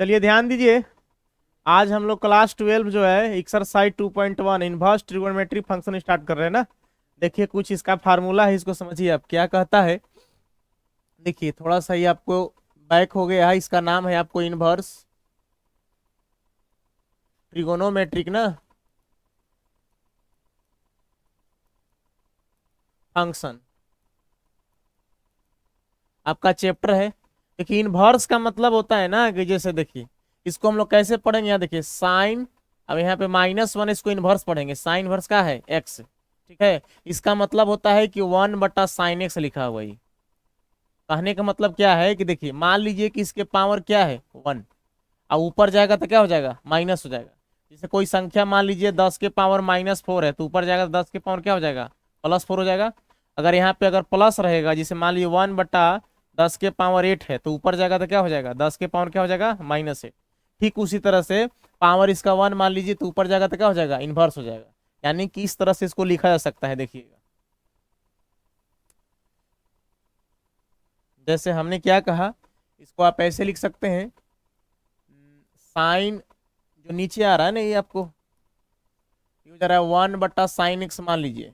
चलिए ध्यान दीजिए। आज हम लोग क्लास 12 जो है exercise 2.1 inverse trigonometry function start कर रहे हैं ना। देखिए कुछ इसका फार्मूला है, इसको समझिए आप क्या कहता है। देखिए थोड़ा सा ही आपको बैक हो गया है। इसका नाम है आपको इनवर्स ट्रिगोनोमेट्रिक ना फंक्शन आपका चैप्टर है। देखिए इनवर्स का मतलब होता है ना कि जैसे देखिए इसको हम लोग कैसे पढ़ेंगे। यहाँ देखिए साइन, अब यहाँ पे -1 इसको इनवर्स पढ़ेंगे। साइन इनवर्स का है एक्स, ठीक है। इसका मतलब होता है कि 1/sin x लिखा हुआ ही। कहने का मतलब क्या है कि देखिए मान लीजिए कि इसके पावर क्या है 1, और ऊपर जाएगा तो क्या हो जाएगा माइनस हो जाएगा। जैसे कोई संख्या मान लीजिए 10 के पावर -4 है, तो ऊपर जाएगा तो 10 के पावर क्या हो जाएगा +4 हो जाएगा। अगर यहाँ पे अगर प्लस रहेगा, जैसे मान लीजिए 1/10 के पावर 8 है, तो ऊपर जाएगा तो क्या हो जाएगा 10 के पावर क्या हो जाएगा -8। ठीक उसी तरह से पावर इसका 1 मान लीजिए, तो ऊपर जाएगा तो क्या हो जाएगा इन्वर्स हो जाएगा। यानी कि इस तरह से इसको लिखा जा सकता है। देखिएगा जैसे हमने क्या कहा, इसको आप ऐसे लिख सकते हैं। साइन जो नीचे आ रहा है ना, ये आपको ये हो जा रहा है 1/sin x मान लीजिए।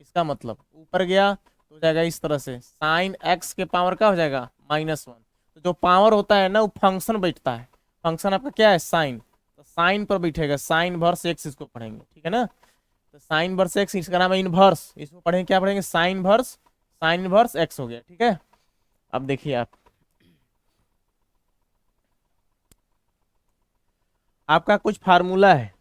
इसका मतलब ऊपर गया तो हो जाएगा इस तरह से साइन x के पावर का हो जाएगा -1। तो जो पावर होता है ना वो फंक्शन बैठता है। फंक्शन आपका क्या है साइन, तो साइन पर बैठेगा। साइन वर्स एक्स इसको पढ़ेंगे, ठीक है ना। तो साइन वर्स एक्स इसका नाम है इनवर्स। इसको पढ़ेंगे क्या पढ़ेंगे साइन वर्स एक्स हो गया, ठीक है। अब देखिए आप आपका कुछ फार्मूला है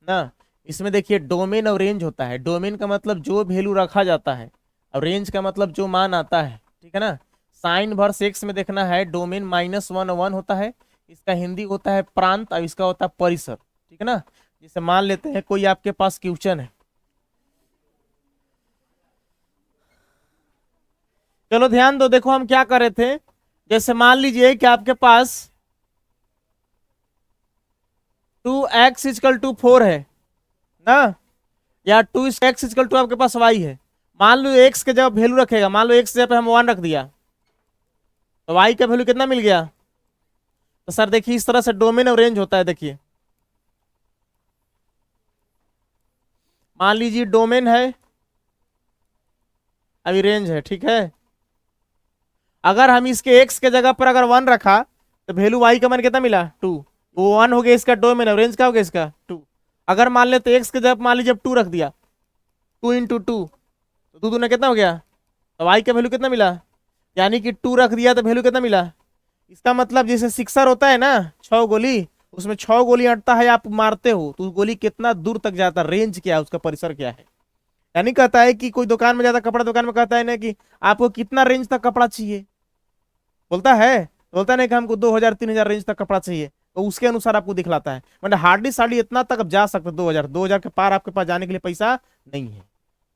ना। इसमें देखिए डोमेन और रेंज होता है। डोमेन का मतलब जो वैल्यू रखा जाता है, और रेंज का मतलब जो मान आता है, ठीक है ना। साइन वर्स एक्स में देखना है डोमेन -1 होता है। इसका हिंदी होता है प्रांत, और इसका होता है परिसर, ठीक है ना। जैसे मान लेते हैं कोई आपके पास क्वेश्चन है। चलो ध्यान दो, देखो हम क्या कर रहे थे। जैसे मान लीजिए कि आपके पास 2x = 4 है ना, या 2x = आपके पास y है। मान लो x के जगह वैल्यू रखेगा, मान लो x के जगह पे हम 1 रख दिया, तो y का वैल्यू कितना मिल गया। तो सर देखिए इस तरह से डोमेन और रेंज होता है। देखिए मान लीजिए डोमेन है, अभी रेंज है, ठीक है। अगर हम इसके x के जगह पर अगर 1 रखा, तो वैल्यू y का मान कितना मिला 2। वो 1 हो गया इसका डोमेन, और रेंज का हो गया इसका 2। अगर मान लेते तो x के जगह मान लीजिए अब 2 रख दिया, 2 × 2, तो 2 दूना कितना हो गया, तो y का वैल्यू कितना मिला। यानी कि 2 रख दिया तो वैल्यू कितना मिला। इसका मतलब जैसे सिक्सर होता है ना, 6 गोली, उसमें 6 गोली अटता है, आप मारते हो तो गोली कितना दूर तक जाता है, रेंज क्या है उसका, परिसर क्या है। यानी कहता है कि कोई दुकान में जाता, कपड़ा दुकान में कहता है ना कि आपको कितना रेंज तक कपड़ा चाहिए, बोलता है, बोलता नहीं कि हमको 2000 3000 रेंज तक कपड़ा चाहिए, तो उसके अनुसार आपको दिखलाता है। मतलब हार्डली साड़ी इतना तक अब जा सकते, 2000 के पार आपके पास जाने के लिए पैसा नहीं है,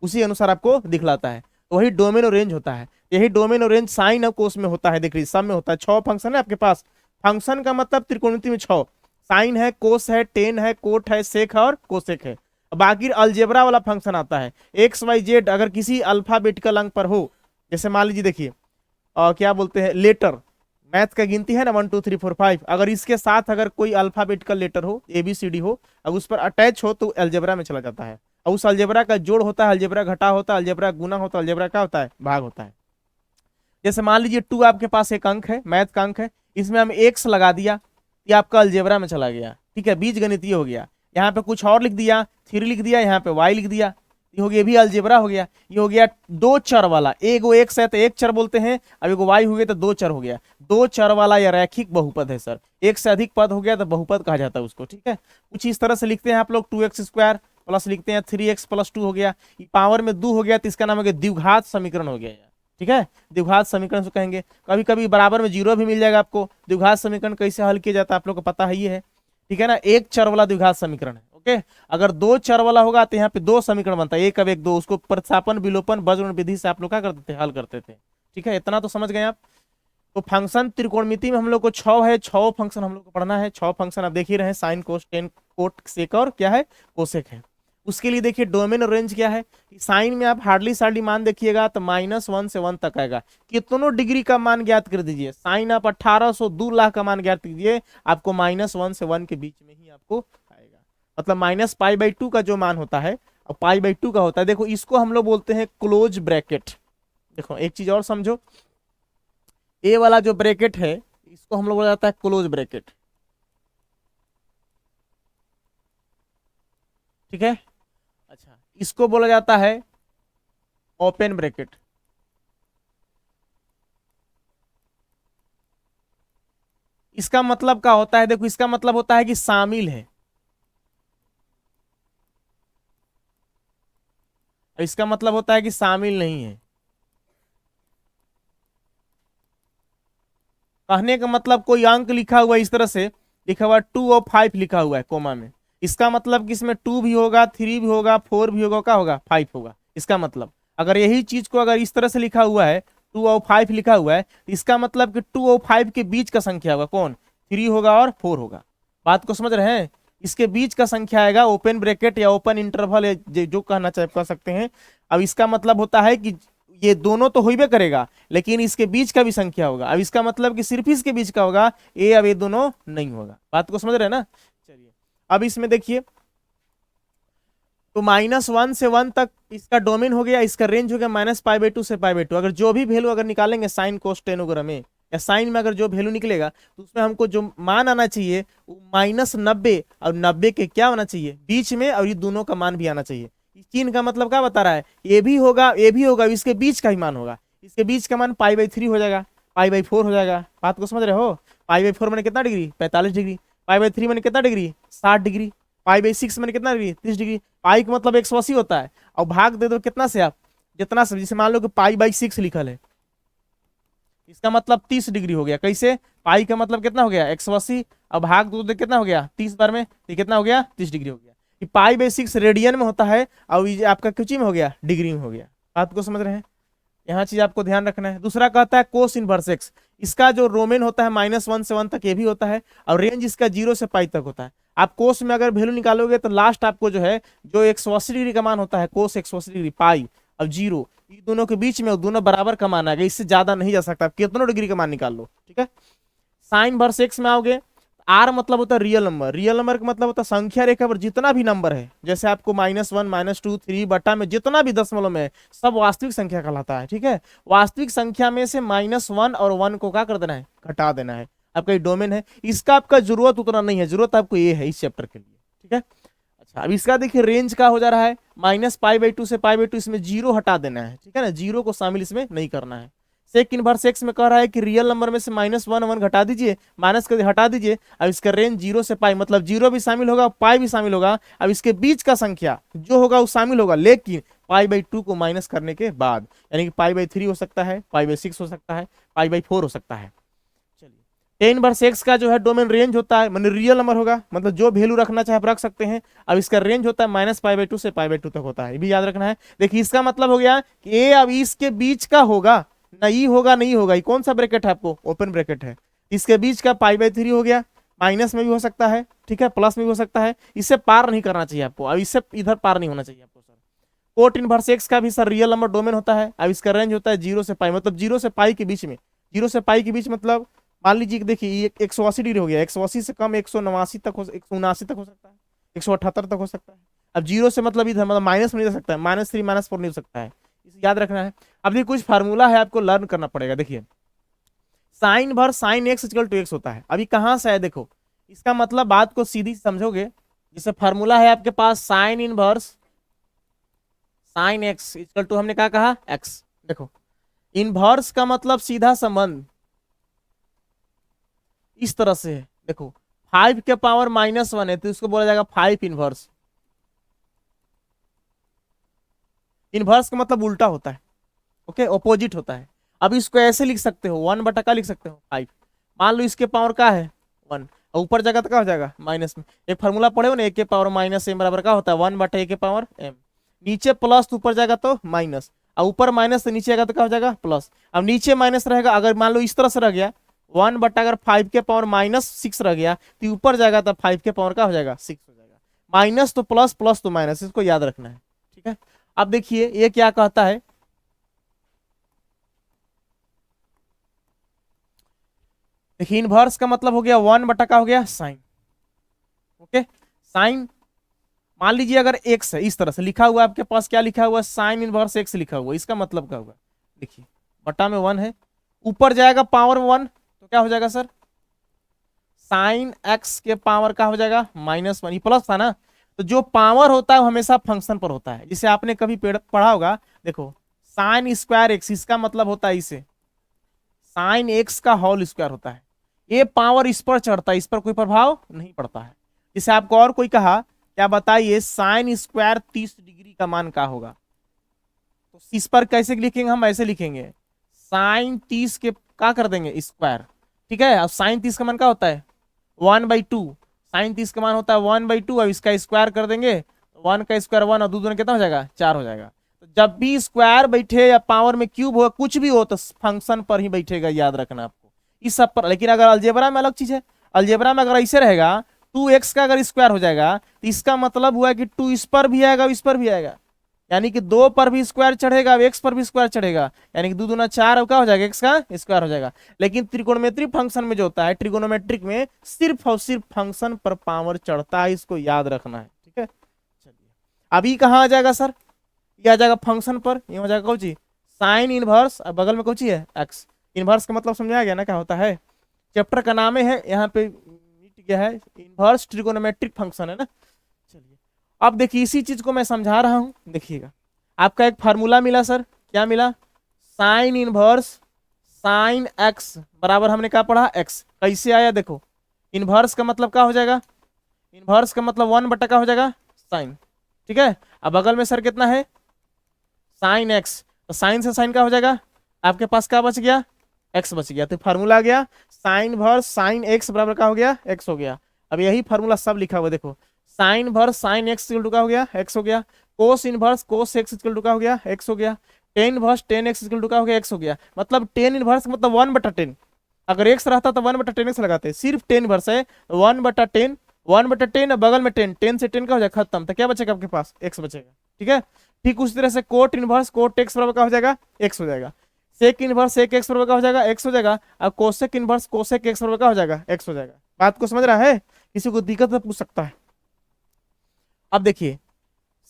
उसी अनुसार आपको दिखलाता है। तो वही डोमेन और रेंज होता है। यही डोमेन और रेंज साइन और कोस में होता है। देखिए सब में होता है। 6 फंक्शन है आपके पास। फंक्शन का मतलब त्रिकोणमिति में 6, साइन है, कोस है, टेन है, कोट है, सेक है और कोसेक है। बाकी अलजेब्रा वाला फंक्शन आता है। XY Z अगर किसी अल्फाबेटिकल अंक पर हो, जैसे मान लीजिए देखिए क्या बोलते हैं लेटर, मैथ का गिनती है ना 1 2 3 4 5, अगर इसके साथ अगर कोई अल्फाबेटिकल लेटर हो, ABCD हो, अब उस पर अटैच हो, तो अलजेब्रा में चला जाता है। और उस अलजेब्रा का जोड़ होता है, अलजेब्रा घटा होता है, अलजेब्रा गुना होता है, अलजेब्रा क्या होता है भाग होता है। जैसे मान लीजिए 2 आपके पास एक अंक है, मैथ का अंक है, इसमें हम एक्स लगा दिया, ये आपका अलजेब्रा में चला गया, ठीक है, बीज गणितीय हो गया। यहाँ पे कुछ और लिख दिया, 3 लिख दिया, यहाँ पे y लिख दिया, ये हो गया, भी अलजेब्रा हो गया। ये हो गया 2 चर वाला, एगो एक्स है तो 1 चर बोलते हैं, अब एगो y हो गया तो 2 चर हो गया। 2 चर वाला या रैखिक बहुपद है सर। एक से अधिक पद हो गया तो बहुपद कहा जाता है उसको, ठीक है। कुछ इस तरह से लिखते हैं आप लोग, 2x² प्लस लिखते हैं 3x + 2 हो गया, पावर में 2 हो गया तो इसका नाम हो गया द्विघात समीकरण हो गया, ठीक है। द्विघात समीकरण से कहेंगे। कभी कभी बराबर में 0 भी मिल जाएगा आपको। द्विघात समीकरण कैसे हल किया जाता है आप लोग को पता ही है, ठीक है ना। 1 चर वाला द्विघात समीकरण है, ओके। अगर 2 चर वाला होगा तो यहाँ पे 2 समीकरण बनता है, 1 अब 1 2, उसको प्रतिस्थापन विलोपन वज्र विधि से आप लोग क्या करते थे, हल करते थे, ठीक है। इतना तो समझ गए आप। तो फंक्शन त्रिकोणमिति में हम लोग को 6 है, 6 फंक्शन हम लोग को पढ़ना है। 6 फंक्शन आप देख ही रहे हैं, sine cos tan cot sec और क्या है कोसेक है। उसके लिए देखिए डोमेन और रेंज क्या है, साइन में आप हार्डली सार्डली मान देखिएगा तो -1 से 1 तक आएगा। कितनों डिग्री का मान ज्ञात कर दीजिए, साइन आप 1800 2 लाख का मान ज्ञात कीजिए, आपको -1 से 1 के बीच में ही आपको आएगा। मतलब -π/2 का जो मान होता है और π/2 का होता है, देखो इसको हम लोग बोलते हैं क्लोज ब्रैकेट। देखो एक चीज और समझो, ए वाला जो ब्रैकेट है इसको हम लोग बोला जाता है क्लोज ब्रैकेट, ठीक है। अच्छा, इसको बोला जाता है ओपन ब्रैकेट। इसका मतलब क्या होता है, देखो इसका मतलब होता है कि शामिल है, इसका मतलब होता है कि शामिल नहीं है। कहने का मतलब कोई अंक लिखा हुआ है इस तरह से, लिखा हुआ 2 और 5 लिखा हुआ है कोमा में, इसका मतलब कि इसमें 2 भी होगा, 3 भी होगा, 4 भी होगा, क्या होगा 5 होगा। इसका मतलब अगर यही चीज को अगर इस तरह से लिखा हुआ है 2 और 5 लिखा हुआ है, तो इसका मतलब कि 2 और 5 के बीच का संख्या होगा कौन, 3 होगा और 4 होगा। बात को समझ रहे हैं, इसके बीच का संख्या आएगा ओपन ब्रैकेट या ओपन इंटरवल या जो कहना चाहे कह सकते हैं। अब इसका मतलब होता है कि ये दोनों तो होइबे करेगा, लेकिन इसके बीच का भी संख्या होगा। अब इसका मतलब कि सिर्फ इसके बीच का होगा, ए अब ये दोनों नहीं होगा। बात को समझ रहे हैं ना। चलिए अब इसमें देखिए, तो -1 से 1 तक इसका डोमेन हो गया, इसका रेंज हो गया -π/2 से π/2। अगर जो भी वैल्यू अगर निकालेंगे साइन कोस टेन वगैरह में या साइन में अगर जो वैल्यू निकलेगा तो उसमें हमको जो मान आना चाहिए वो -90 और 90 के क्या होना चाहिए बीच में, और ये दोनों का मान भी आना चाहिए। चिन्ह का मतलब क्या बता रहा है, ये भी होगा ये भी होगा, इसके बीच का ही मान होगा। इसके बीच का मान π/3 हो जाएगा, π/4 हो जाएगा। बात को समझ रहे हो, π/4 मैंने कितना डिग्री 45 डिग्री, π/3 मैंने कितना डिग्री 60 डिग्री, π/6 मैंने कितना डिग्री 30 डिग्री। पाई का मतलब 180 होता है, और भाग दे दो कितना से आप, जितना से, जैसे मान लो कि π/6 लिखल है, इसका मतलब 30 डिग्री हो गया। कैसे, पाई का मतलब कितना हो गया 180, अब भाग दो तो कितना हो गया 30 बार में, तो कितना हो गया 30 डिग्री हो गया। π/6 रेडियन में होता है और ये आपका किस में हो गया डिग्री में हो गया। बात को समझ रहे हैं, यहाँ चीज आपको ध्यान रखना है। दूसरा कहता है कोस इनवर्स एक्स, इसका जो रोमेन होता है -1 से 1 तक ये भी होता है, और रेंज इसका 0 से π तक होता है। आप कोस में अगर वैल्यू निकालोगे तो लास्ट आपको जो है जो 180 डिग्री का मान होता है, कोस 180 डिग्री पाई और 0, ये दोनों के बीच में दोनों बराबर का मान आएगा, इससे ज्यादा नहीं जा सकता। आप कितनों डिग्री का मान निकाल लो, ठीक है। साइन वर्स एक्स में आओगे, आर मतलब होता है रियल नंबर, रियल नंबर का मतलब होता है संख्या रेखा पर जितना भी नंबर है, जैसे आपको -1 -2 3 बटा में जितना भी दशमलव में है सब वास्तविक संख्या कहलाता है, ठीक है। वास्तविक संख्या में से -1 और 1 को क्या कर देना है, घटा देना है। आपका ये डोमेन है, इसका आपका जरूरत उतना नहीं है, जरूरत आपको ये है इस चैप्टर के लिए, ठीक है। अच्छा अब इसका देखिए रेंज का हो जा रहा है -π/2 से π/2, इसमें 0 हटा देना है, ठीक है ना, 0 को शामिल इसमें नहीं करना है। सेक इनवर्स एक्स में कह रहा है कि रियल नंबर में से -1 घटा दीजिए, माइनस कर हटा दीजिए। अब इसका रेंज 0 से π, मतलब 0 भी शामिल होगा पाई भी शामिल होगा। अब इसके बीच का संख्या जो होगा वो शामिल होगा, लेकिन π/2 को माइनस करने के बाद, यानी कि π/3 हो सकता है, π/6 हो सकता है, π/4 हो सकता है। चलिए टेन इनवर्स एक्स का जो है डोमेन रेंज होता है, मतलब रियल नंबर होगा, मतलब जो वैल्यू रखना चाहे आप रख सकते हैं। अब इसका रेंज होता है -π/2 से π/2 तक होता है, ये भी याद रखना है। देखिए इसका मतलब हो गया कि ए अब इसके बीच का होगा, नहीं होगा नहीं होगा, ये कौन सा ब्रैकेट है आपको, ओपन ब्रैकेट है। इसके बीच का π/3 हो गया, माइनस में भी हो सकता है, ठीक है, प्लस में भी हो सकता है, इससे पार नहीं करना चाहिए आपको, अब इससे इधर पार नहीं होना चाहिए आपको सर। कोट इनवर्स एक्स का भी सर रियल नंबर डोमेन होता है। अब इसका रेंज होता है 0 से π, मतलब 0 से π के बीच में, 0 से π के बीच मतलब मान लीजिए देखिए ये 180 डिग्री हो गया, 180 से कम 179 तक हो, 179 तक हो सकता है, 178 तक हो सकता है। अब 0 से मतलब इधर मतलब माइनस में नहीं जा सकता है, -3 -4 नहीं हो सकता है, इसे याद रखना है। अब देखिए कुछ फार्मूला है आपको लर्न करना पड़ेगा। देखिए साइन भर sine x equal to x होता है। अभी कहाँ से है देखो, इसका मतलब बात को सीधी समझोगे, जैसे फार्मूला है आपके पास sine inverse sine x equal to हमने क्या कहा एक्स। देखो इनवर्स का मतलब सीधा संबंध इस तरह से है, देखो 5 के पावर -1 है तो इसको बोला जाएगा 5 इनवर्स। इनवर्स का मतलब उल्टा होता है, ओके, ऑपोजिट होता है। अब इसको ऐसे लिख सकते हो 1 बटा का लिख सकते हो 5, मान लो इसके पावर का है 1, ऊपर जगह तो क्या हो जाएगा माइनस में। एक फार्मूला पढ़े हो ना, a के पावर -m बराबर का होता है 1 बटा a के पावर m, नीचे प्लस तो ऊपर जाएगा तो माइनस, और ऊपर माइनस तो नीचे आएगा तो क्या हो जाएगा प्लस। अब नीचे माइनस रहेगा, अगर मान लो इस तरह से रह गया 1 बटा अगर 5 के पावर -6 रह गया तो ऊपर जाएगा तो 5 के पावर का हो जाएगा 6 हो जाएगा। माइनस तो प्लस, प्लस तो माइनस, इसको याद रखना है। ठीक है, अब देखिए ये क्या कहता है, देखिए इनवर्स का मतलब हो गया 1 बटा का हो गया साइन। ओके, साइन, मान लीजिए अगर एक्स है, इस तरह से लिखा हुआ है आपके पास, क्या लिखा हुआ है, साइन इनवर्स एक्स लिखा हुआ है, इसका मतलब क्या होगा, देखिए बटा में 1 है, ऊपर जाएगा पावर 1, तो क्या हो जाएगा सर, साइन एक्स के पावर का हो जाएगा -1, ये प्लस था ना, तो जो पावर होता है वो हमेशा फंक्शन पर होता है, जिसे आपने कभी पढ़ा होगा, देखो साइन स्क्वायर एक्स, इसका मतलब होता है इसे साइन एक्स का होल स्क्वायर होता है, ये पावर इस पर चढ़ता है, इस पर कोई प्रभाव नहीं पड़ता है। जिसे आपको और कोई कहा, क्या बताइए, साइन स्क्वायर 30 डिग्री का मान क्या होगा, तो इस पर कैसे लिखेंगे, हम ऐसे लिखेंगे साइन 30 के क्या कर देंगे स्क्वायर। ठीक है, अब साइन 30 का मान क्या होता है 1/2, साइन 30 का मान होता है 1/2, अब इसका स्क्वायर कर देंगे, 1 का स्क्वायर 1 और 2 कितना हो जाएगा 4 हो जाएगा। तो जब भी स्क्वायर बैठे या पावर में क्यूब हो, कुछ भी हो, तो फंक्शन पर ही बैठेगा, याद रखना आपको इस सब पर। लेकिन अगर अलजेब्रा में अलग चीज है, अलजेब्रा में अगर ऐसे रहेगा 2x का अगर स्क्वायर हो जाएगा, तो इसका मतलब हुआ कि 2 इस पर भी आएगा, इस पर भी आएगा, यानी कि 2 पर भी स्क्वायर चढ़ेगा, एक्स पर भी स्क्वायर चढ़ेगा, यानी कि 2 दूना 4, अब क्या हो जाएगा एक्स का स्क्वायर हो जाएगा। लेकिन त्रिकोणमिति फंक्शन में जो होता है, ट्रिगोनोमेट्रिक में सिर्फ और सिर्फ फंक्शन पर पावर चढ़ता है, इसको याद रखना है। ठीक है, चलिए अभी कहाँ आ जाएगा सर, ये आ जाएगा फंक्शन पर, ये हो जाएगा कौन सी साइन इनवर्स, अब बगल में कौन सी है एक्स। इनवर्स का मतलब समझ आ गया ना क्या होता है, चैप्टर का नाम है, यहाँ पे मिट गया है, इनवर्स ट्रिगोनोमेट्रिक फंक्शन है ना। चलिए अब देखिए इसी चीज को मैं समझा रहा हूं, देखिएगा आपका एक फार्मूला मिला सर, क्या मिला, साइन इनवर्स साइन एक्स बराबर हमने क्या पढ़ा एक्स, कैसे आया देखो, इनवर्स का मतलब क्या हो जाएगा, इनवर्स का मतलब 1 बटा का हो जाएगा साइन। ठीक है, अब बगल में सर कितना है साइन एक्स, तो साइन से साइन का हो जाएगा, आपके पास क्या बच गया एक्स बच गया, तो फार्मूला आ गया साइन वर्स साइन एक्स बराबर का हो गया एक्स हो गया। अब यही फार्मूला सब लिखा हुआ देखो, sine inverse sine x equal to का हो गया एक्स हो गया, cos inverse cos x equal to का हो गया एक्स हो गया, tan inverse tan x equal to का हो गया एक्स हो गया। मतलब टेन इनवर्स मतलब 1/10, अगर एक्स रहता तो 1/10 एक्स लगाते, सिर्फ टेन वर्स है 1/10, 1/10 बगल में 10, 10 से 10 का हो जाएगा खत्म, तो क्या बचेगा आपके पास एक्स बचेगा। ठीक है, ठीक उसी तरह से कोट इनवर्स कोट एक्स बराबर का हो जाएगा एक्स हो जाएगा, सेक इनवर्स सेक एक्स बराबर का हो जाएगा एक्स हो जाएगा, अब कोसेक इनवर्स कोसेक एक्स बराबर का हो जाएगा एक्स हो जाएगा। बात को समझ रहा है, किसी को दिक्कत तो पूछ सकता है। अब देखिए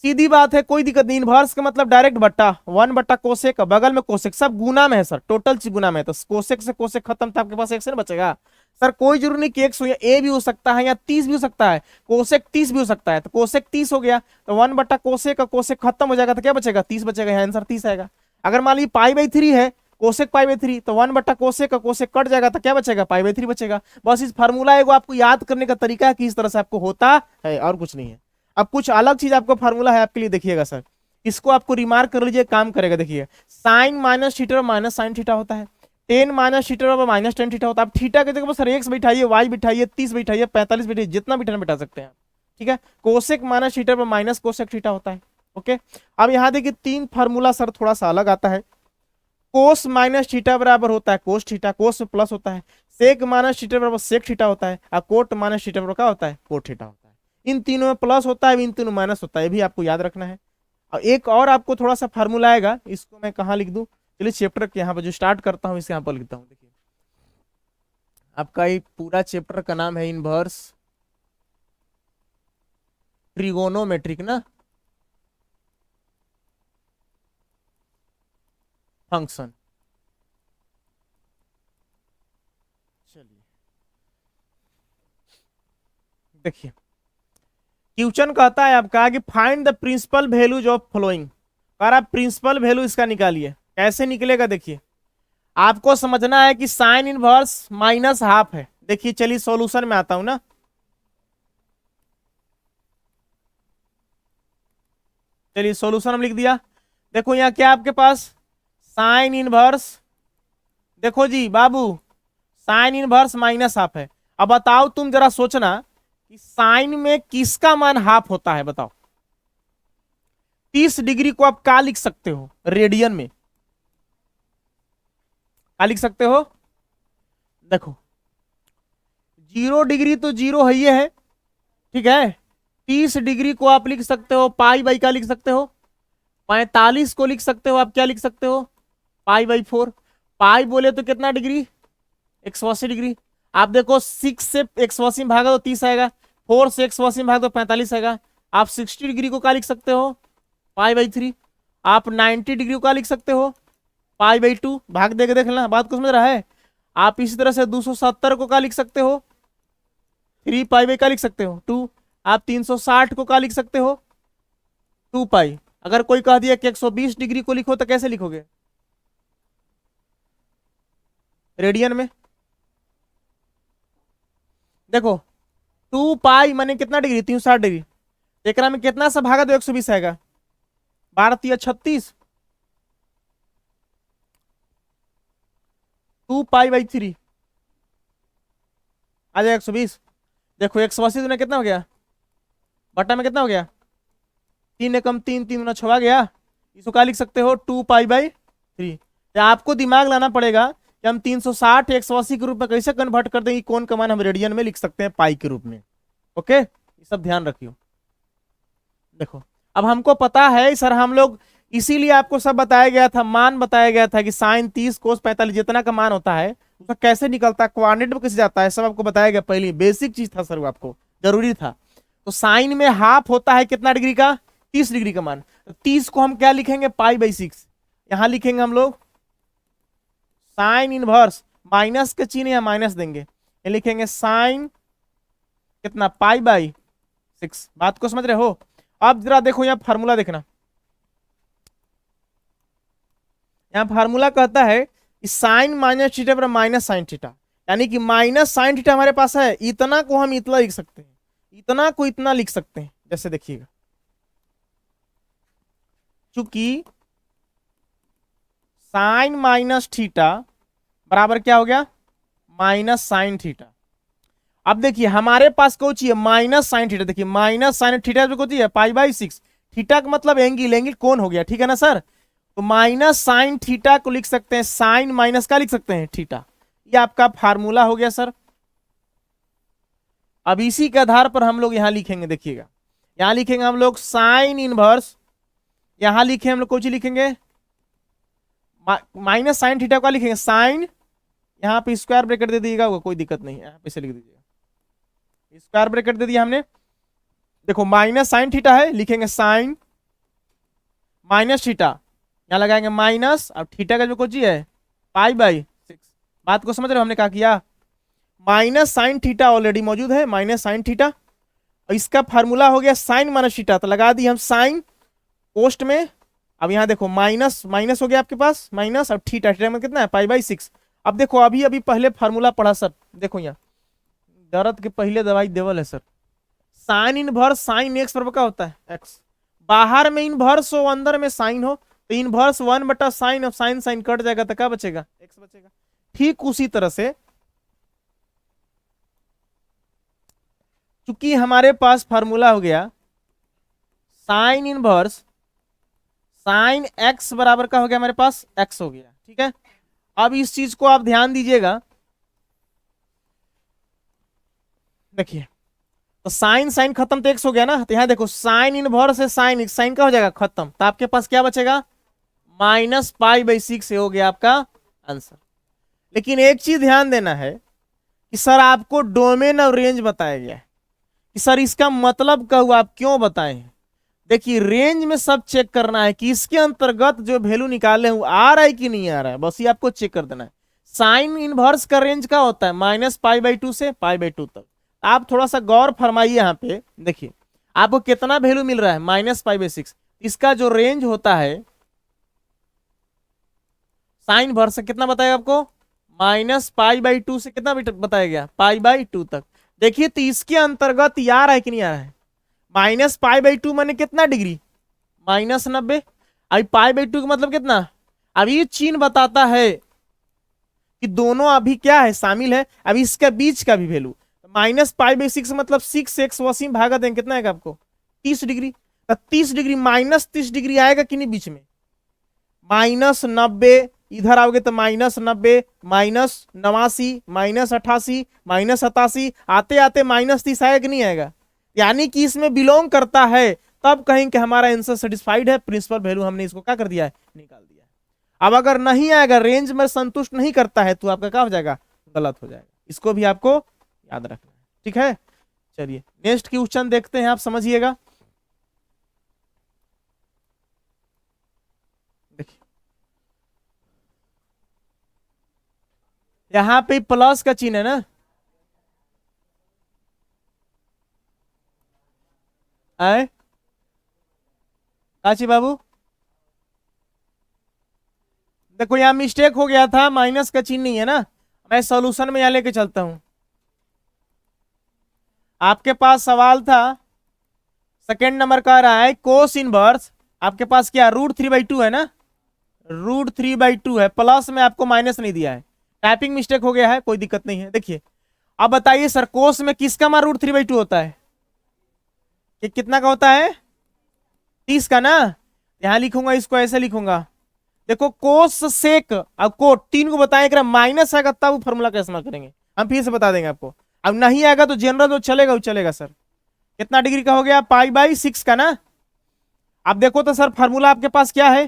सीधी बात है, कोई दिक्कत नहीं, इनवर्स का मतलब डायरेक्ट बट्टा 1 बटा कोसेक, बगल में कोसेक, सब गुना में है सर, टोटल चीज गुना में है, तो कोसेक से कोसेक खत्म, तो आपके पास एक्स बचेगा। सर कोई जरूरी नहीं कि एक्स हो, या ए भी हो सकता है या 30 भी हो सकता है, कोसेक 30 भी हो सकता है, तो कोसेक 30 हो गया, तो 1 बटा कोसेक खत्म हो जाएगा, तो क्या बचेगा 30 बचेगा, यहाँ आंसर 30 आएगा। अगर मान लीजिए π/3 है, कोसेक π/3, तो 1 बटा कोसेक कट जाएगा, तो क्या बचेगा π/3 बचेगा। बस इस फार्मूला एगो आपको याद करने का तरीका है कि इस तरह से आपको होता है, और कुछ नहीं है। अब कुछ अलग चीज आपको फार्मूला है आपके लिए, देखिएगा सर, इसको आपको रिमार्क कर लीजिए, काम करेगा। देखिए sine minus theta minus sine theta होता है, tan minus theta minus tan theta होता है। आप थीटा के जगह पर सर एक्स बैठाइए, वाई बैठाइए, 30 बैठाइए, 45 बैठाइए, जितना बैठाना बैठा सकते हैं। ठीक है, कोसेक माइनस थीटा पर माइनस कोसेक थीटा होता है। ओके, अब यहाँ देखिए 3 फार्मूला सर थोड़ा सा अलग आता है, कोस माइनस थीटा बराबर होता है कोस थीटा, कोस में प्लस होता है, सेक माइनस थीटा बराबर सेक थीटा होता है, और कोट माइनस थीटा बराबर क्या होता है कोट थीटा होता है। इन तीनों में प्लस होता है, इन तीनों माइनस होता है, ये भी आपको याद रखना है। और एक और आपको थोड़ा सा फार्मूला आएगा, इसको मैं कहाँ लिख दूं, चलिए चैप्टर के यहाँ पर जो स्टार्ट करता हूँ इसे यहाँ पर लिखता हूँ। देखिए आपका एक पूरा चैप्टर का नाम है इनवर्स ट्रिगोनोमेट्रिक ना फंक्शन। चलिए देखिए क्वेश्चन कहता है आपका कि find the principal values of following, और आप प्रिंसिपल वैल्यू इसका निकालिए, कैसे निकलेगा देखिए, आपको समझना है कि साइन इनवर्स माइनस हाफ है। देखिए चलिए सॉल्यूशन में आता हूं ना, चलिए सॉल्यूशन हम लिख दिया। देखो यहाँ क्या आपके पास साइन इनवर्स, देखो जी बाबू साइन इनवर्स माइनस हाफ है। अब बताओ तुम जरा सोचना कि साइन में किसका मान हाफ होता है, बताओ 30 डिग्री को आप क्या लिख सकते हो रेडियन में, क्या लिख सकते हो, देखो 0 डिग्री तो 0 है, ये है, ठीक है, 30 डिग्री को आप लिख सकते हो पाई बाई क्या लिख सकते हो, 45 को लिख सकते हो आप क्या लिख सकते हो, पाई बाई 4। पाई बोले तो कितना डिग्री, 180 डिग्री। आप देखो 6 से 180 में भागा तो 30 आएगा, 4 से 180 में भागा तो 45 आएगा। आप 60 डिग्री को क्या लिख सकते हो, पाई बाई 3। आप 90 डिग्री को क्या लिख सकते हो, पाई बाई 2। भाग दे के देख लेना, बात को समझ रहा है। आप इसी तरह से 270 को क्या लिख सकते हो, 3 पाई बाई क्या लिख सकते हो, 2। आप 360 को क्या लिख सकते हो, 2 पाई। अगर कोई कह दिया कि 120 डिग्री को लिखो तो कैसे लिखोगे, रेडियन में। देखो 2 पाई माने कितना डिग्री, 360 डिग्री। एक में कितना सा भागा दो 120 आएगा, 12 36, 2 पाई बाई 3 आ जाएगा 120। देखो 180 दुना कितना हो गया, बटा में कितना हो गया, 3 एकम 3, 3 दुना 6 आ गया। इसको क्या लिख सकते हो, 2 पाई बाई 3। तो आपको दिमाग लाना पड़ेगा कि हम 360 180 के रूप में कैसे कन्वर्ट कर देंगे, कौन का मान हम रेडियन में लिख सकते हैं पाई के रूप में। ओके, ये सब ध्यान रखियो। देखो अब हमको पता है सर, हम लोग इसीलिए आपको सब बताया गया था, मान बताया गया था कि साइन 30 कोस 45 जितना का मान होता है उसका कैसे निकलता है, क्वाड्रेंट में कैसे जाता है, सब आपको बताया गया। पहली बेसिक चीज था सर, वो आपको जरूरी था। तो साइन में हाफ होता है कितना डिग्री का, 30 डिग्री का मान। 30 को हम क्या लिखेंगे, पाई बाई 6। यहां लिखेंगे हम लोग साइन इनवर्स, माइनस के चिन्ह या माइनस देंगे, ये लिखेंगे साइन कितना, पाई बाई 6। बात को समझ रहे हो। अब जरा देखो यहाँ फार्मूला देखना, यहाँ फार्मूला कहता है कि साइन माइनस थीटा पर माइनस साइन थीटा, यानी कि माइनस साइन थीटा हमारे पास है, इतना को हम इतना लिख सकते हैं, इतना को इतना लिख सकते हैं। जैसे देखिएगा, चूंकि साइन माइनस थीटा बराबर क्या हो गया, माइनस साइन थीटा। अब देखिए हमारे पास कौन चाहिए, माइनस साइन थीटा। देखिए माइनस साइन थीटा कौन चाहिए, पाई बाई 6। थीटा का मतलब एंगल, एंगल कौन हो गया, ठीक है ना सर। तो माइनस साइन थीटा को लिख सकते हैं साइन माइनस का लिख सकते हैं थीटा। ये आपका फार्मूला हो गया सर। अब इसी के आधार पर हम लोग यहां लिखेंगे, देखिएगा यहां लिखेंगे हम लोग साइन इनवर्स, यहां लिखे हम लोग कौन सी लिखेंगे, माइनस साइन थीटा का लिखेंगे साइन, यहां पे स्क्वायर ब्रैकेट दे दीजिएगा, कोई दिक्कत नहीं है, यहां पे से लिख दीजिएगा, स्क्वायर ब्रैकेट दे दिया हमने। देखो माइनस साइन थीटा है, लिखेंगे साइन माइनस थीटा, यहां लगाएंगे माइनस, अब थीटा का जो कोची है पाई बाई 6। बात को समझ रहे हो, हमने क्या किया, माइनस साइन थीटा ऑलरेडी मौजूद है, माइनस साइन थीटा, इसका फार्मूला हो गया साइन माइनस थीटा, तो लगा दी हम साइन पोस्ट में। अब यहां देखो माइनस माइनस हो गया आपके पास माइनस, अब थीटा, थीटा में कितना है, पाई बाई 6। अब देखो अभी अभी पहले फार्मूला पढ़ा सर, देखो यहाँ दर्द के पहले दवाई देवल है sir, sign inverse sine x बराबर क्या होता है, एक्स। बाहर में इनवर्स हो अंदर में साइन हो, तो इनवर्स 1 बटा साइन, अब साइन साइन कट जाएगा तो क्या बचेगा, एक्स बचेगा। ठीक उसी तरह से चूंकि हमारे पास फार्मूला हो गया साइन इनवर्स साइन एक्स बराबर का हो गया हमारे पास एक्स हो गया, ठीक है। अब इस चीज को आप ध्यान दीजिएगा, देखिए तो साइन साइन खत्म तो एक्स हो गया ना, तो यहां देखो साइन इनवर्स है साइन एक्स, साइन का हो जाएगा खत्म, तो आपके पास क्या बचेगा, माइनस पाई बाई 6 हो गया आपका आंसर। लेकिन एक चीज ध्यान देना है कि सर आपको डोमेन और रेंज बताया गया है, कि सर इसका मतलब क्या हुआ, आप क्यों बताए हैं। देखिए रेंज में सब चेक करना है कि इसके अंतर्गत जो वैल्यू निकाले हैं आ रहा है कि नहीं आ रहा है, बस ये आपको चेक कर देना है। साइन इनवर्स का रेंज क्या होता है, माइनस पाई बाई 2 से पाई बाई 2 तक। आप थोड़ा सा गौर फरमाइए यहाँ पे, देखिए आपको कितना वैल्यू मिल रहा है, माइनस पाई बाई 6। इसका जो रेंज होता है साइन इनवर्स से कितना बताएगा आपको, माइनस पाई बाई 2 से कितना बताया गया, पाई बाई 2 तक। देखिए तो इसके अंतर्गत ये आ रहा है कि नहीं आ रहा है, माइनस पाई बाई 2 माने कितना डिग्री, माइनस 90। अभी पाई बाई 2 का मतलब कितना, अब ये चिन्ह बताता है कि दोनों अभी क्या है, शामिल है। अभी इसके बीच का भी वैल्यू माइनस पाई बाई 6 मतलब 6 एक्स वसीम भागा देंगे, कितना आएगा आपको 30 डिग्री। 30 डिग्री माइनस 30 डिग्री आएगा कि नहीं बीच में, माइनस 90, इधर आओगे तो माइनस 90, माइनस 89, माइनस 88, माइनस 87, आते आते माइनस 30 आएगा कि नहीं आएगा। यानी कि इसमें बिलोंग करता है, तब कहेंगे कि हमारा आंसर सेटिस्फाइड है, प्रिंसिपल वैल्यू हमने इसको क्या कर दिया है, निकाल दिया है। अब अगर नहीं आएगा, रेंज में संतुष्ट नहीं करता है, तो आपका क्या हो जाएगा, गलत हो जाएगा। इसको भी आपको याद रखना है, ठीक है। चलिए नेक्स्ट क्वेश्चन देखते हैं, आप समझिएगा। देखिए यहां पे प्लस का चिन्ह है ना, आए काची बाबू, देखो यहाँ मिस्टेक हो गया था, माइनस का चिन्ह नहीं है ना, मैं सॉल्यूशन में यहाँ लेके चलता हूं। आपके पास सवाल था, सेकेंड नंबर का रहा है कोस इनवर्स, आपके पास क्या √3/2 है ना, √3/2 है, प्लस में आपको माइनस नहीं दिया है, टाइपिंग मिस्टेक हो गया है, कोई दिक्कत नहीं है। देखिए अब बताइए सर, कोस में किसका मान √3/2 होता है, कि कितना का होता है, 30 का ना। यहां लिखूंगा, इसको ऐसे लिखूंगा, देखो कोस सेक, अब को 3 को बताएं, माइनस आएगा तब वो फॉर्मूला का इस्तेमाल करेंगे, हम फिर से बता देंगे आपको। अब नहीं आएगा तो जनरल जो चलेगा वो चलेगा सर। कितना डिग्री का हो गया, π/6 का ना। अब देखो तो सर फार्मूला आपके पास क्या है,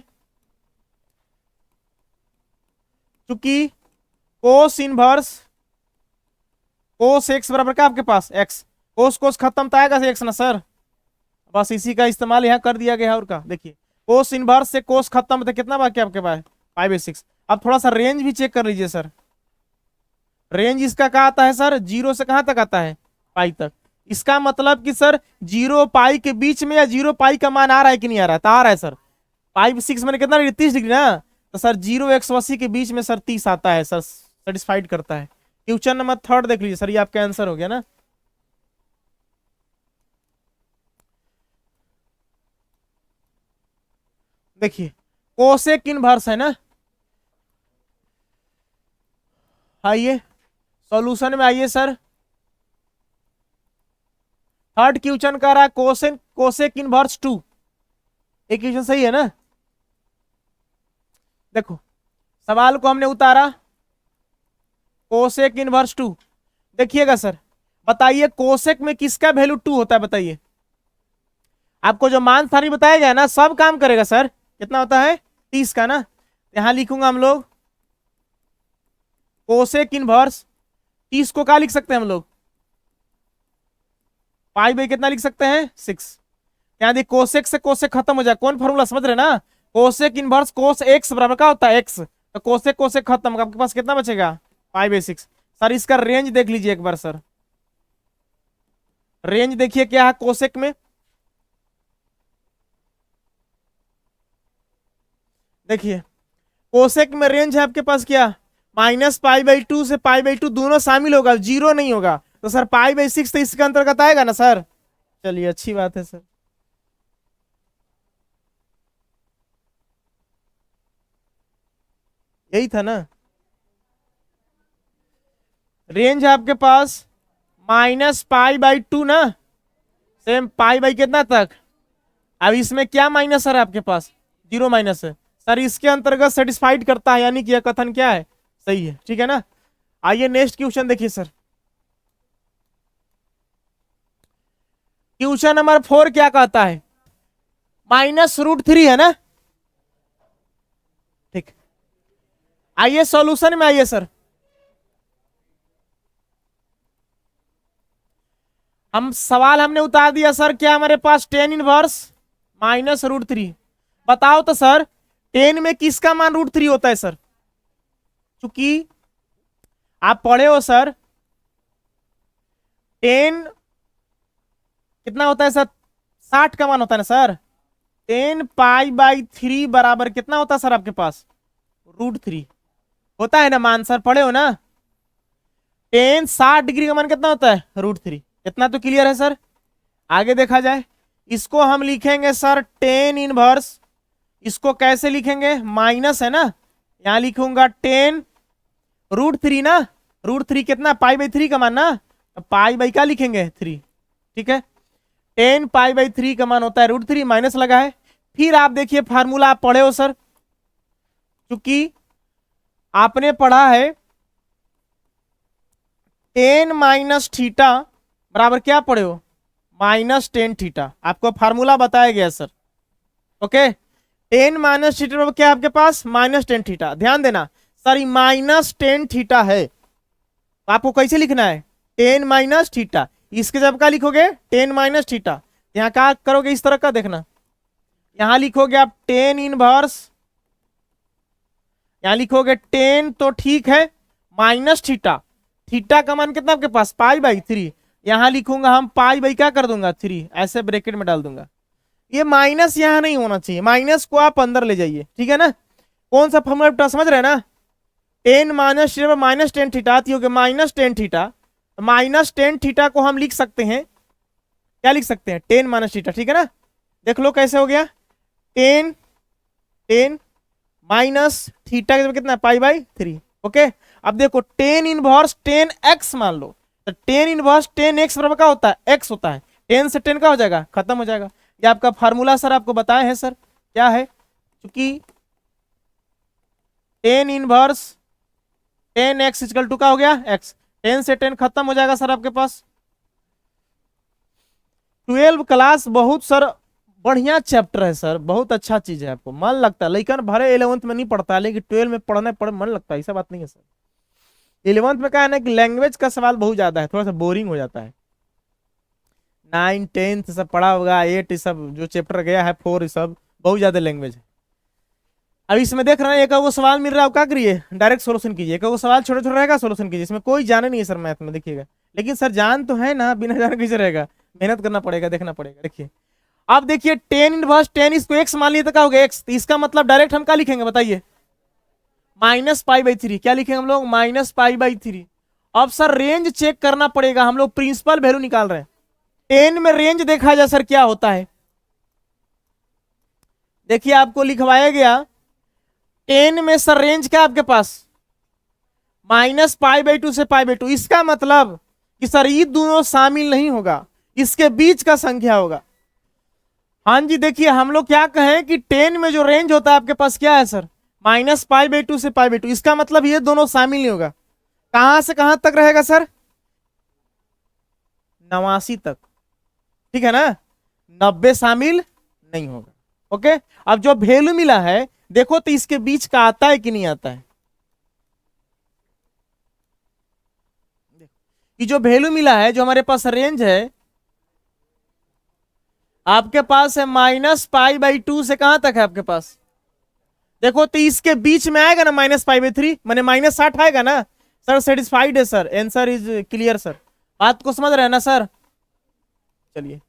चूंकि कोस इनवर्स कोस x बराबर क्या आपके पास x, कोस कोस खत्म तो आएगा x ना सर, बस इसी का इस्तेमाल यहाँ कर दिया गया है। और का देखिए कोस इनवर्स से कोस खत्म तो कितना बाकी आपके पास, π/6। अब थोड़ा सा रेंज भी चेक कर लीजिए सर, रेंज इसका कहाँ आता है सर, 0 से कहाँ तक आता है, पाई तक। इसका मतलब कि सर 0 पाई के बीच में, या 0 पाई का मान आ रहा है कि नहीं आ रहा है, तो आ रहा है सर। π/6 मैंने कितना डिग्री, 30 डिग्री ना, तो सर 0 180 के बीच में सर 30 आता है सर, सेटिस्फाइड करता है। क्वेश्चन नंबर 3 देख लीजिए सर, ये आपका आंसर हो गया ना। देखिए कोसेक इनवर्स है ना, आइए सॉल्यूशन में आइए सर। थर्ड क्वेश्चन का रहा है कोसेक इनवर्स 2, एक क्वेश्चन सही है ना। देखो सवाल को हमने उतारा, कोसेक इनवर्स 2, देखिएगा सर, बताइए कोसेक में किसका वैल्यू 2 होता है, बताइए। आपको जो मान सारी बताया गया ना, सब काम करेगा सर। कितना होता है, 30 का ना। यहां लिखूंगा हम लोग कोसेक इनवर्स 30 को क्या लिख सकते हैं हम लोग, π/, कितना लिख सकते हैं, 6। यहाँ देखिए कोसेक से कोसेक खत्म हो जाए, कौन फॉर्मूला समझ रहे ना, कोसेक इनवर्स कोस x बराबर क्या होता है, x, तो कोसेक कोसेक खत्म, आपके पास कितना बचेगा, π/6। सर इसका रेंज देख लीजिए एक बार सर, रेंज देखिए क्या है कोसेक में, देखिए कोसेक में रेंज है आपके पास क्या, -π/2 से π/2 दोनों शामिल होगा, 0 नहीं होगा, तो सर π/6 तो इसके अंतर्गत आएगा ना सर। चलिए अच्छी बात है सर, यही था ना। रेंज है आपके पास -π/2 ना, सेम कितना तक। अब इसमें क्या माइनस है आपके पास, 0 माइनस है सर, इसके अंतर्गत सेटिस्फाइड करता है, यानी कि यह कथन क्या है, सही है, ठीक है ना। आइए नेक्स्ट क्वेश्चन देखिए सर, क्वेश्चन नंबर 4 क्या कहता है, -√3 है ना, ठीक। आइए सॉल्यूशन में आइए सर, हम सवाल हमने उतार दिया सर, क्या हमारे पास tan इनवर्स -√3, बताओ तो सर tan में किसका मान √3 होता है सर, क्योंकि आप पढ़े हो सर, tan कितना होता है सर, 60 का मान होता है ना सर, tan π/3 बराबर कितना होता है सर आपके पास, √3 होता है ना मान, सर पढ़े हो ना। tan 60 डिग्री का मान कितना होता है, √3, इतना तो क्लियर है सर। आगे देखा जाए, इसको हम लिखेंगे सर tan इनवर्स, इसको कैसे लिखेंगे, माइनस है ना, यहां लिखूंगा tan √3 ना, √3 कितना, π/3 का मान ना, पाई क्या लिखेंगे 3, ठीक है। tan π/3 का मान होता है √3, माइनस लगा है। फिर आप देखिए फार्मूला आप पढ़े हो सर, क्योंकि आपने पढ़ा है tan - थीटा बराबर क्या पढ़े हो, माइनस टेन थीटा, आपको फार्मूला बताया गया sir. Okay, ten minus theta क्या आपके पास माइनस टेन थीटा। ध्यान देना सर, माइनस टेन थीटा है, आपको कैसे लिखना है टेन माइनस थीटा। इसके जब क्या लिखोगे टेन माइनस थीटा, यहाँ क्या करोगे इस तरह का देखना, यहां लिखोगे आप टेन इनवर्स, यहां लिखोगे टेन तो ठीक है, माइनस थीटा, थीटा का मान कितना आपके पास पाई बाई थ्री, यहां लिखूंगा हम पाई बाई क्या कर दूंगा थ्री, ऐसे ब्रैकेट में डाल दूंगा। ये माइनस यहां नहीं होना चाहिए, माइनस को आप अंदर ले जाइए, ठीक है ना। कौन सा फॉर्मूला समझ रहे हैं ना, ten minus minus tan theta आती होगी minus tan theta, minus tan theta को हम लिख सकते हैं, क्या लिख सकते हैं टेन माइनस थीटा, ठीक है ना। देख लो कैसे हो गया, टेन टेन माइनस थीटा कितना पाई बाई थ्री। ओके, अब देखो टेन इनवर्स टेन एक्स मान लो, तो टेन इनवर्स टेन एक्स बराबर क्या होता है एक्स होता है, टेन से टेन का हो जाएगा खत्म हो जाएगा। ये आपका फार्मूला सर आपको बताया है सर, क्या है, क्योंकि tan inverse tan x equal to का हो गया एक्स, टेन से टेन खत्म हो जाएगा सर आपके पास। 12 क्लास बहुत सर बढ़िया चैप्टर है सर, बहुत अच्छा चीज है, आपको मन लगता है, लेकिन भरे 11th में नहीं पढ़ता है, लेकिन 12 में पढ़ने पढ़ मन लगता है, ऐसा बात नहीं है सर। 11th में क्या है ना कि लैंग्वेज का सवाल बहुत ज्यादा है, थोड़ा सा बोरिंग हो जाता है। 9 10th सब पढ़ा होगा, 8 सब जो चैप्टर गया है 4 सब बहुत ज्यादा लैंग्वेज है। अब इसमें देख रहे हैं एक वो सवाल मिल रहा है, क्या करिए डायरेक्ट सोल्यूशन कीजिए, एक वो सवाल छोटे छोटे रहेगा सोल्यूशन कीजिए, इसमें कोई जाने नहीं है सर मैथ में, देखिएगा। लेकिन सर जान तो है ना, बिना जाने कैसे रहेगा, मेहनत करना पड़ेगा, देखना पड़ेगा। देखिए अब देखिए टेन इनवर्स टेन इसको एक्स मान लिया तो क्या हो गया एक्स, तो इसका मतलब डायरेक्ट हम क्या लिखेंगे बताइए माइनस पाई बाई थ्री, क्या लिखेंगे हम लोग माइनस पाई बाई थ्री। अब सर रेंज चेक करना पड़ेगा, हम लोग प्रिंसिपल वैल्यू निकाल रहे हैं, टेन में रेंज देखा जाए सर क्या होता है। देखिए आपको लिखवाया गया टेन में सर रेंज क्या आपके पास माइनस पाई बाई टू से पाई बाई टू, इसका मतलब कि सर ये दोनों शामिल नहीं होगा, इसके बीच का संख्या होगा। हाँ जी, देखिए हम लोग क्या कहें कि 10 में जो रेंज होता है आपके पास क्या है sir minus pi by two से पाई बाई टू, इसका मतलब ये दोनों शामिल नहीं होगा। कहां से कहां तक रहेगा सर 89 तक, ठीक है ना, 90 शामिल नहीं होगा। ओके, अब जो वैल्यू मिला है देखो तो इसके बीच का आता है कि नहीं आता है, कि जो वैल्यू मिला है जो हमारे पास रेंज है आपके पास है माइनस पाई बाई टू से कहां तक है आपके पास, देखो तो इसके बीच में आएगा ना माइनस पाई बाई थ्री, मैंने माइनस 60 आएगा ना सर, सेटिस्फाइड है sir, answer is clear sir, बात को समझ रहे हैं ना सर। चलिए